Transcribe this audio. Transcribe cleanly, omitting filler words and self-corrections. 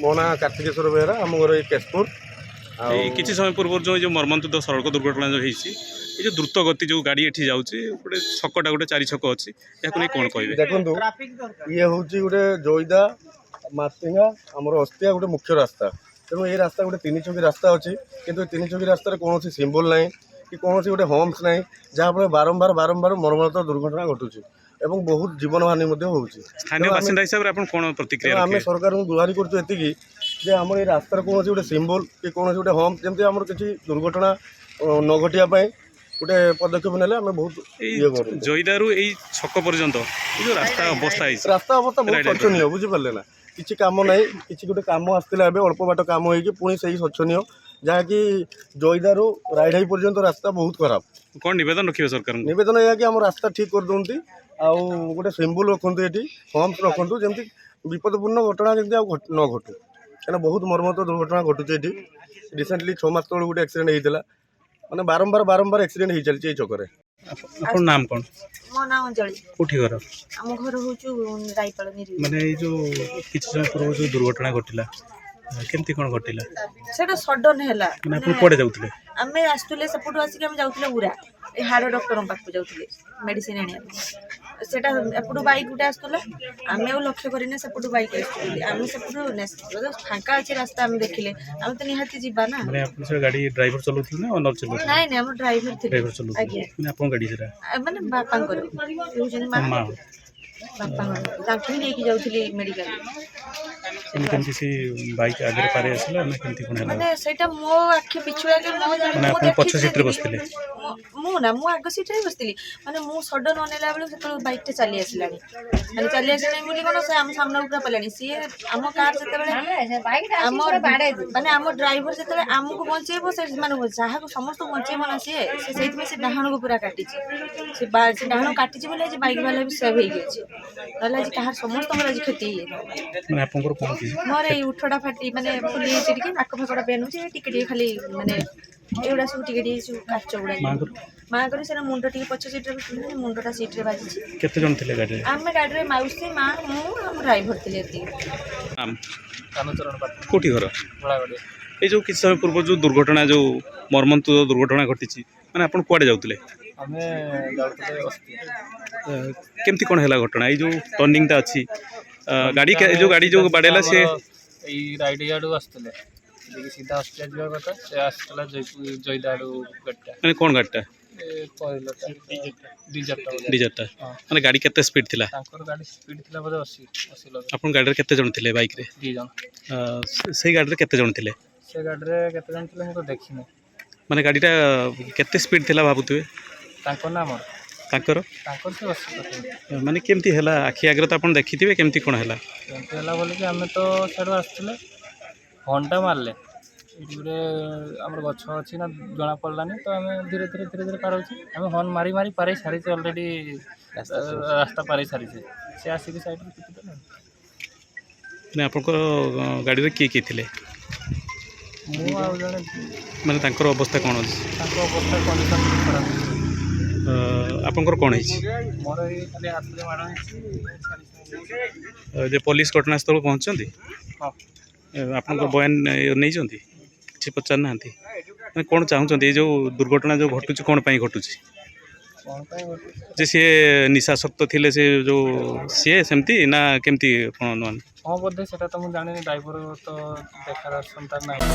मो ना कार्तिकेश्वर बेहरा आम घर ये केशपुर। किसी समय पूर्व जो मर्मन्तुद सड़क दुर्घटना जो होती ये जो द्रुत गति जो गाड़ी एठी जाउची गोटे छकटा गोटे 4 छक अच्छी या कौन कहे देखो ये हूँ गोटे जोईदा मातिंगा आमर अस्तिया गोटे मुख्य रास्ता तेणु ये रास्ता गोटे 3 छकी रास्ता अच्छी किंतु 3 छकी रास्तार कौन सिंबल ना कि कौन गोटे हम्स ना जहाँफल बारंबार बारंबार मर्मान्त दुर्घटना घटुची एवं बहुत जीवन हानि होउची। स्थानीय बासिंदा हिसाब रे आपण कोन प्रतिक्रिया आम सरकार को गुहारी करती जे आम ये रास्तार कौन गोटे सिंबल कि कौन गोटे हम्स जमी आम किसी दुर्घटना न घटिया गोटे पदक्षेप नेले आम बहुत ये करूँ जईदारू यही छक पर्यंत जो रास्ता अवस्था रास्ता अवस्था बहुत शोचनीय बुझिपारे ना किसी कम ना कि गोटे कम आसला अल्प बाट कम हो पुणी से शोचनीय जहाँकि जईदारू रायढाई पर्यंत रास्ता बहुत खराब। कौन निवेदन रखिए सरकार निवेदन यह कि आम रास्ता ठीक कर दिखती आउ गोटे सिंबल रखु ये हम्स रखु जमी विपदपूर्ण घटना जमी न घटू क्या बहुत मर्मत दुर्घटना घटुचे ये रिसेंटली 6 मास तक गोटे एक्सीडेंट होता मैंने बारंबार बारंबार एक्सीडेंट हो चलती छकरे। आपन नाम कौन? मो नाम अंजलि। कोठी घर? आम घर हूँ रायपाल माने जो किसी समय पूर्व जो दुर्घटना घटिला केमती कौन घटिला सेटा सडन हैला माने आपन कोडे जाउतले? आमे आस्तुले सपोर्ट आसी हम जाउतले उरा ए हाड़ डॉक्टर पाखु जाउतले मेडिसिन आनिया सेटा एपटू बाइक गुटे आस्तुला आमे लक्ष्य करिने सेपटू बाइक आस्तुले आमे सेपटू फांका अछि रास्ता आमे देखिले आमे त निहाती जिबा ना माने आपन से गाड़ी ड्राइवर चलौथि ना ओनर चलौथि? नाही नाही हम ड्राइवर थे ड्राइवर चलौथि आगे माने आपन गाड़ी सेरा माने बापा कर होजन मां बापा ताकि लेके जाउतले मेडिकल केमती से बाइक आगे पारे आसला ना केमती कोन हला माने सेटा मो आखि पिछु आगे मो माने आपन पछ सीट रे बसथिले? मु ना मु आगे सीट रे बसथिली माने मु सडन अनेला बेले सेतो बाइक टे चली आसलानी माने चली आसलानी बोली कोन से हम सामने उकरा पलानी सी हम कार सेते बेले हमर बाडे माने हम ड्राइवर सेते हमकु बंचेबो से माने जाहा को समस्त बंचेबो ना से सेति में से डाहण को पूरा काटी से डाहण काटी छी बोले जे बाइक वाला भी सेव हे गेछि नला जे कहार समस्त हमरा जे क्षति माने आपन को कोन की मोर ए उठडा फाटी माने फुली चिड़के नाक फसडा पेन होछि टिके खाली माने एउडा सब टिके सब काच उडा मां करी सेना मुंड टिके पछ सीट रे बसले मुंडटा सीट रे बाजी केते जन थिले गाड़ी रे? आमे गाड़ी रे माउसी मां मु हम ड्राइवर थिले एती आम कानचरण पाट कोठी घर? बड़ागड़ी। ए जो किसी समय पूर्व जो दुर्घटना जो मर्मन्तुद दुर्घटना घटिची माने आपन कुआडे जाउतले? हमें जाउतले अस्ति केमती कोन हला घटना ए जो टर्निंग ता अछि गाड़ी के जो गाड़ी जो बाडेला से ई राइट याडू आस्तले देखि सीधा अस्तिया जिवा कथा से आस्तला जयदाडू गट्टा माने कोन गाड़ीटा ए पहिलटा डिजर्टा डिजर्टा माने गाड़ी केते स्पीड थिला? तांकर गाड़ी स्पीड थिला बदे 80 लग आपन गाड़ी रे केते जन थिले बाइक रे? 2 जन से गाड़ी रे केते जन थिले? से गाड़ी रे केते जन थिले हम तो देखिने माने गाड़ीटा केते स्पीड थिला भाबुतबे? तांकर नाम तांकर तांकर से 80 माने केमती हला आखि आगरे त आपन देखिथिबे केमती कोन हला? केमती हला बोले कि हमें तो सेडो आस्तले घंटा मारले गोटे आम गछ अच्छी ना जना पड़लानी तो आम धीरे धीरे धीरे धीरे पार आम हर्न मारी मारी पारे सारी अलरेडी रास्ता पारे सारी से आसिक साइड माने आपनकर गाड़ी रे किए थिले? मु आ जने माने तांकर अवस्था कोन अछि? तांको अवस्था कंडीशन खराब आपनकर कोन हिछि? मोर ए खाली हाथ ले मार हिछि जे पुलिस घटनास्थल पहुंचछन्ती? हां आपनकर बयान नै जंती କିଛି ପଚାରୁନାହାନ୍ତି ମାନେ କ'ଣ ଚାହୁଁଛନ୍ତି ଏ ଯେଉଁ ଦୁର୍ଘଟଣା ଯେଉଁ ଘଟୁଛି କ'ଣ ପାଇଁ ଘଟୁଛି? ଯେ ସିଏ ନିଶାସକ୍ତ ଥିଲେ ସେ ଯେଉଁ ସିଏ ସେମିତି ନା କେମିତି କ'ଣ ନୁହଁ? ହଁ ବୋଧେ ସେଟା ତ ମୁଁ ଜାଣିନି ଡ୍ରାଇଭର ତ ଦେଖା ଦର୍ଶନ ତାର ନାହିଁ।